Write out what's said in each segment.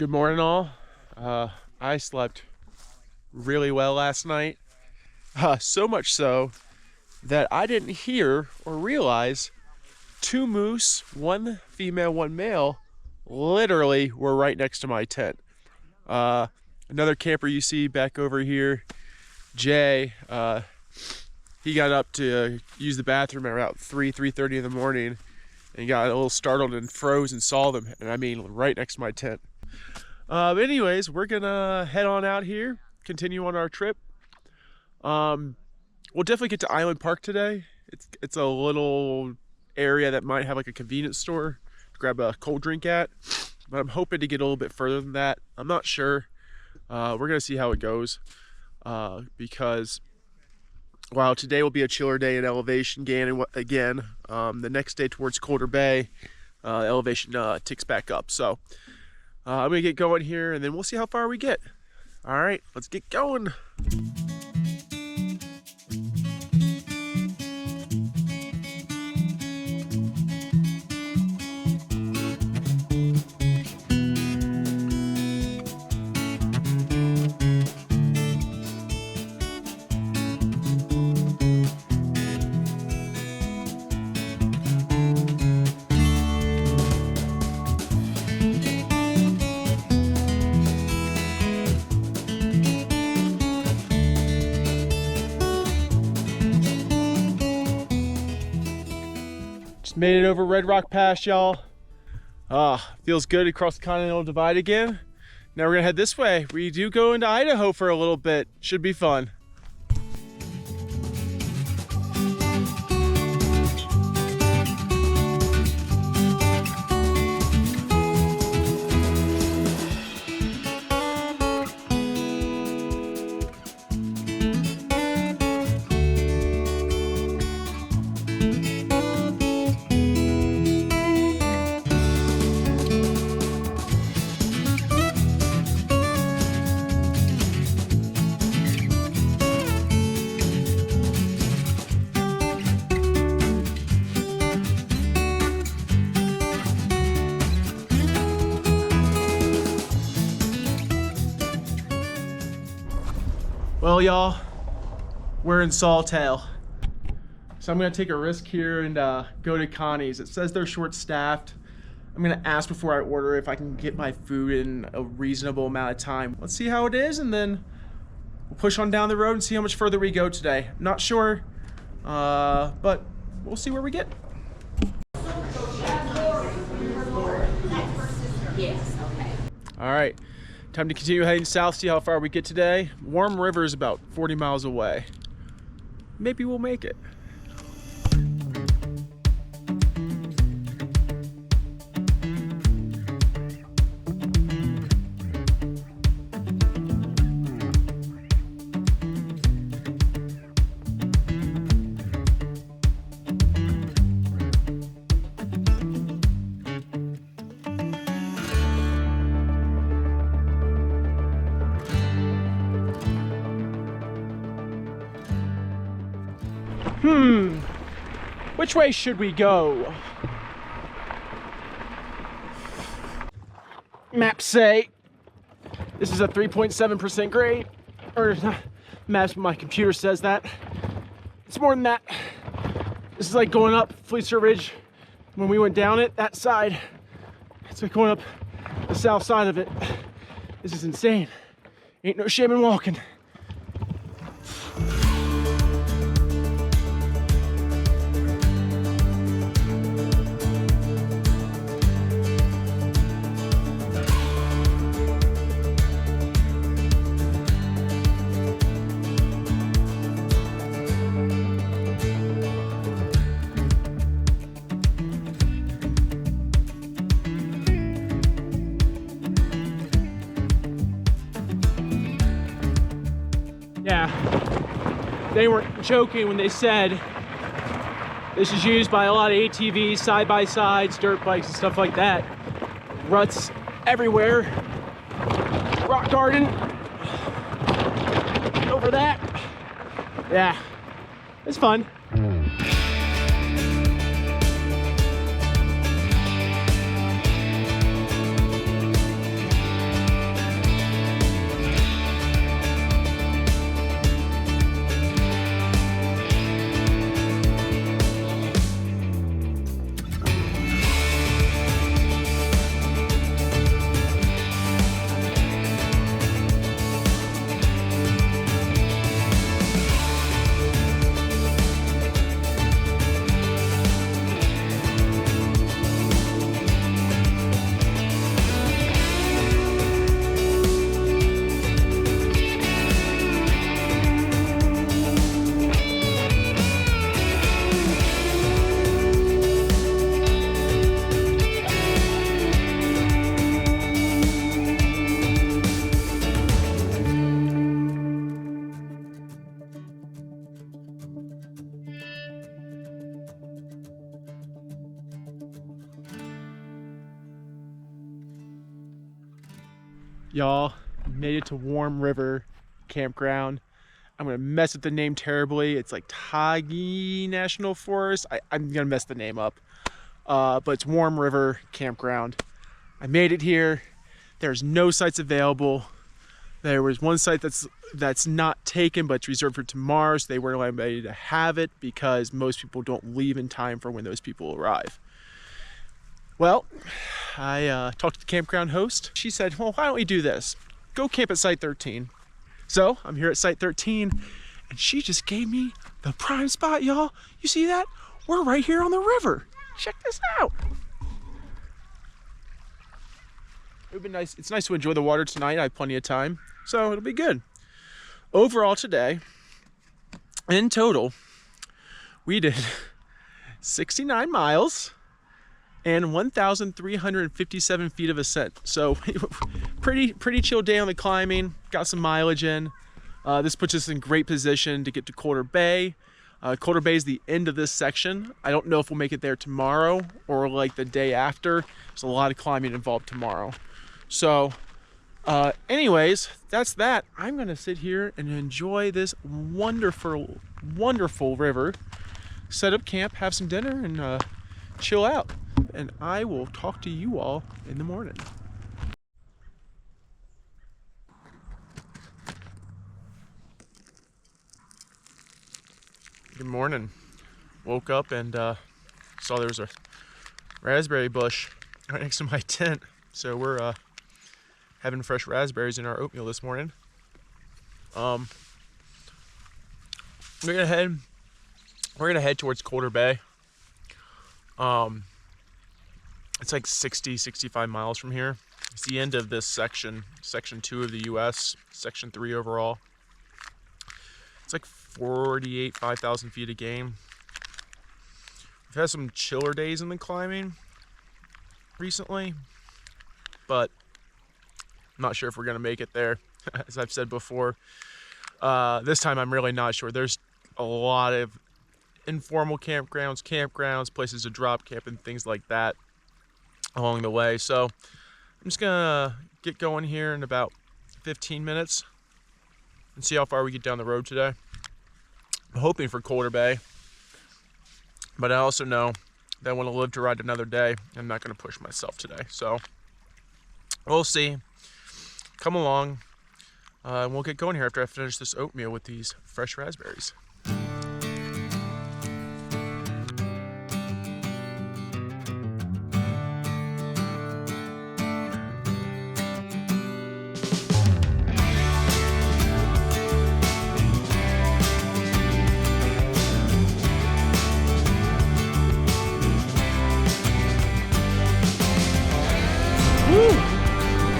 Good morning, all. I slept really well last night. So much so that I didn't hear or realize two moose, one female, one male, literally were right next to my tent. Another camper you see back over here, Jay, he got up to use the bathroom at about 3:30 in the morning and got a little startled and froze and saw them, and I mean right next to my tent. Anyways, we're gonna head on out here, continue on our trip. We'll definitely get to Island Park today. It's a little area that might have like a convenience store to grab a cold drink at, but I'm hoping to get a little bit further than that. I'm not sure. We're gonna see how it goes, because while today will be a chiller day in elevation again, the next day towards Colder Bay, elevation ticks back up. So I'm gonna get going here and then we'll see how far we get. All right, let's get going. Made it over Red Rock Pass, y'all. Feels good to cross the Continental Divide again. Now we're gonna head this way. We do go into Idaho for a little bit. Should be fun. Well, y'all, we're in Sawtail, so I'm gonna take a risk here and go to Connie's. It says they're short-staffed. I'm gonna ask before I order if I can get my food in a reasonable amount of time. Let's see how it is, and then we'll push on down the road and see how much further we go today. I'm not sure, but we'll see where we get. Yes, okay. All right. Time to continue heading south, see how far we get today. Warm River is about 40 miles away. Maybe we'll make it. Which way should we go? Maps say this is a 3.7% grade, or maps, my computer says that. It's more than that. This is like going up Fleetzer Ridge when we went down it, that side. It's like going up the south side of it. This is insane. Ain't no shame in walking. Yeah, they weren't joking when they said this is used by a lot of ATVs, side-by-sides, dirt bikes, and stuff like that. Ruts everywhere. Rock garden over that. Yeah, it's fun. Y'all, made it to Warm River Campground. I'm gonna mess with the name terribly. It's like Tagi National Forest. I'm gonna mess the name up. But it's Warm River Campground. I made it here. There's no sites available. There was one site that's not taken, but it's reserved for tomorrow, so they weren't able to have it because most people don't leave in time for when those people arrive. Well, I talked to the campground host. She said, well, why don't we do this? Go camp at Site 13. So I'm here at Site 13, and she just gave me the prime spot, y'all. You see that? We're right here on the river. Check this out. It would be nice. It's nice to enjoy the water tonight. I have plenty of time, so it'll be good. Overall today, in total, we did 69 miles and 1,357 feet of ascent. So pretty chill day on the climbing. Got some mileage in. This puts us in great position to get to Coulter Bay. Coulter Bay is the end of this section. I don't know if we'll make it there tomorrow or like the day after. There's a lot of climbing involved tomorrow. So anyways, that's that. I'm gonna sit here and enjoy this wonderful river, set up camp, have some dinner, and chill out. And I will talk to you all in the morning. Good morning. Woke up and saw there was a raspberry bush right next to my tent. So we're having fresh raspberries in our oatmeal this morning. We're gonna head towards Coulter Bay. It's like 65 miles from here. It's the end of this section 2 of the US, section 3 overall. It's like 5,000 feet a gain. We've had some chiller days in the climbing recently, but I'm not sure if we're gonna make it there. As I've said before, this time I'm really not sure. There's a lot of informal campgrounds, places to drop camp and things like that along the way. So I'm just gonna get going here in about 15 minutes and see how far we get down the road today. I'm hoping for Coulter Bay, but I also know that I want to live to ride another day. I'm not going to push myself today, so we'll see. Come along, and we'll get going here after I finish this oatmeal with these fresh raspberries.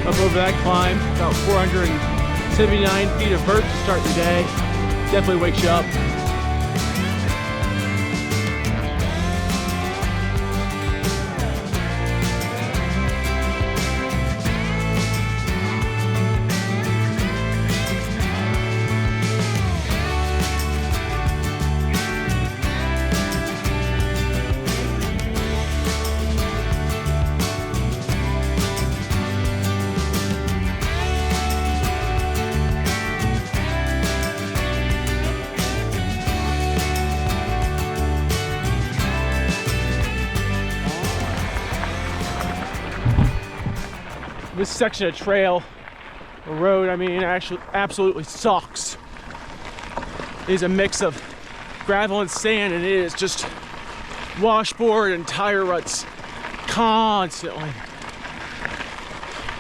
Up over that climb, about 479 feet of vert to start the day. Definitely wakes you up. This section of trail or road, I mean, actually absolutely sucks. It is a mix of gravel and sand, and it is just washboard and tire ruts constantly.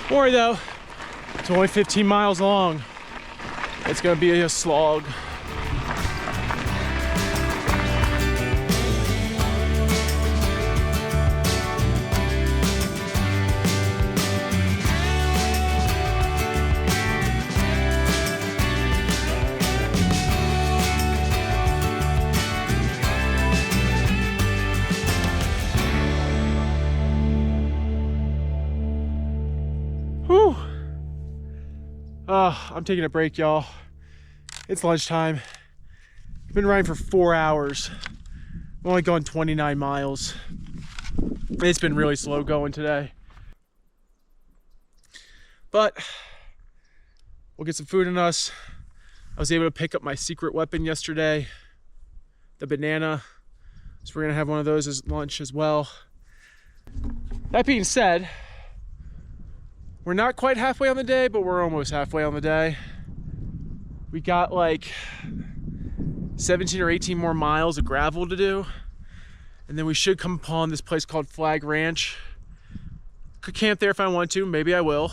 Don't worry though, it's only 15 miles long. It's gonna be a slog. Whew. I'm taking a break, y'all. It's lunchtime. I've been riding for 4 hours. I'm only going 29 miles. It's been really slow going today. But we'll get some food in us. I was able to pick up my secret weapon yesterday, the banana. So we're gonna have one of those as lunch as well. That being said, we're not quite halfway on the day, but we're almost halfway on the day. We got like 17 or 18 more miles of gravel to do. And then we should come upon this place called Flag Ranch. Could camp there if I want to, maybe I will.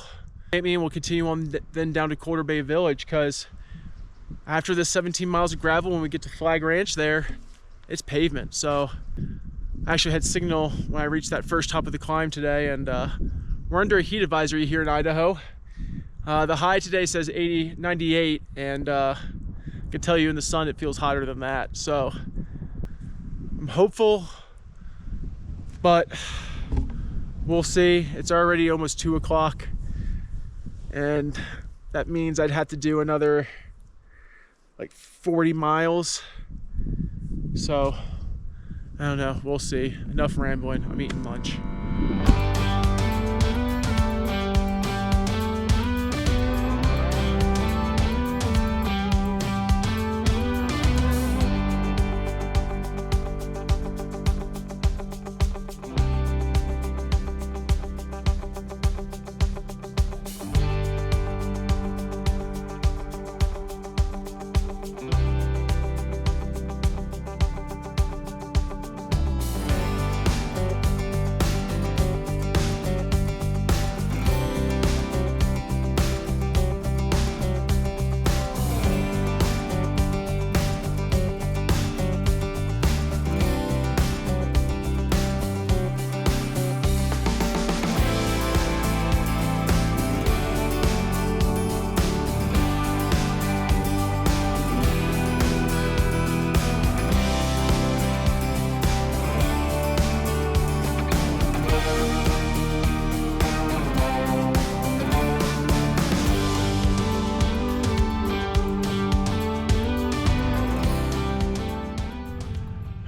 Maybe we'll continue on then down to Coulter Bay Village, because after this 17 miles of gravel, when we get to Flag Ranch there, it's pavement. So I actually had signal when I reached that first top of the climb today, and we're under a heat advisory here in Idaho. The high today says 98, and I can tell you in the sun it feels hotter than that. So I'm hopeful, but we'll see. It's already almost 2 o'clock, and that means I'd have to do another like 40 miles. So I don't know, we'll see. Enough rambling, I'm eating lunch.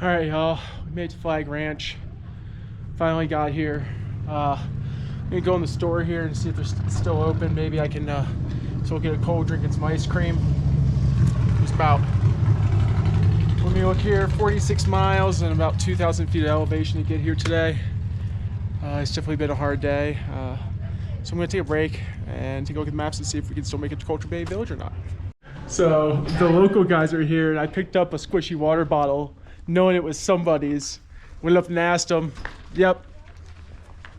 All right, y'all, we made it to Flag Ranch. Finally got here. I'm gonna go in the store here and see if they're still open. Maybe I can still get a cold drink and some ice cream. It's about, let me look here, 46 miles and about 2,000 feet of elevation to get here today. It's definitely been a hard day. So I'm gonna take a break and take a look at the maps and see if we can still make it to Coulter Bay Village or not. So the local guys are here, and I picked up a squishy water bottle knowing it was somebody's. Went up and asked them. Yep,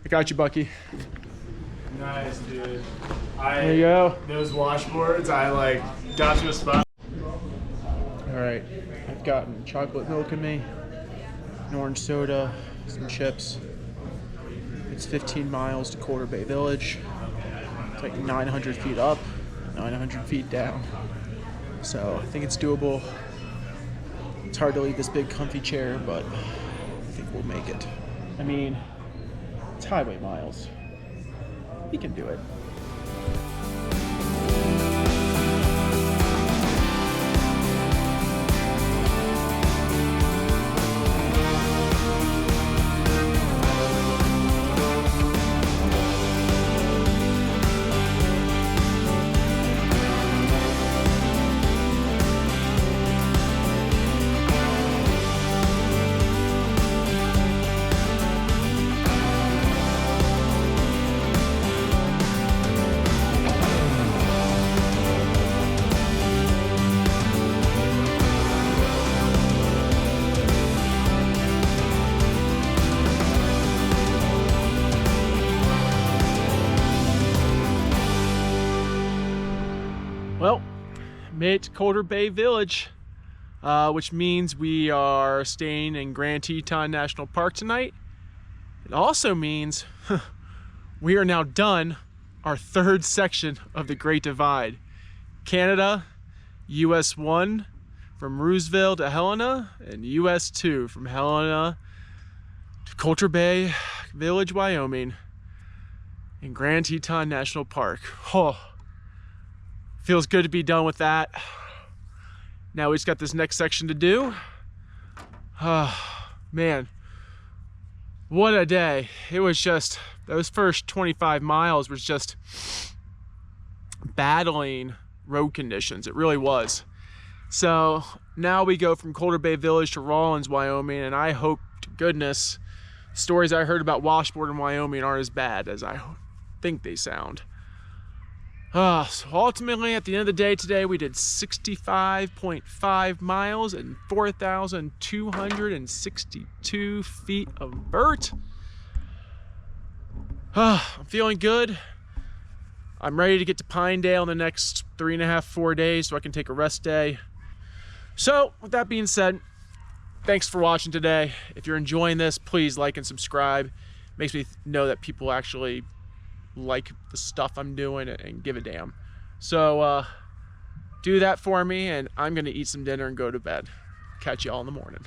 I got you, Bucky. Nice, dude. There you go. Those washboards, I like got to a spot. All right, I've gotten chocolate milk in me, an orange soda, some chips. It's 15 miles to Coulter Bay Village. It's like 900 feet up, 900 feet down. So I think it's doable. It's hard to leave this big comfy chair, but I think we'll make it. I mean, it's highway miles. We can do it. Well, made it to Coulter Bay Village, which means we are staying in Grand Teton National Park tonight. It also means we are now done our third section of the Great Divide. Canada, US 1 from Roosevelt to Helena, and US 2 from Helena to Coulter Bay Village, Wyoming, in Grand Teton National Park. Oh. Feels good to be done with that. Now we just got this next section to do. Man, what a day. It was just, those first 25 miles was just battling road conditions. It really was. So now we go from Colder Bay Village to Rawlins, Wyoming, and I hope to goodness stories I heard about washboard in Wyoming aren't as bad as I think they sound. So ultimately, at the end of the day today, we did 65.5 miles and 4,262 feet of vert. I'm feeling good. I'm ready to get to Pinedale in the next 3.5, 4 days so I can take a rest day. So with that being said, thanks for watching today. If you're enjoying this, please like and subscribe. It makes me know that people actually like the stuff I'm doing and give a damn. So do that for me, and I'm gonna eat some dinner and go to bed. Catch you all in the morning.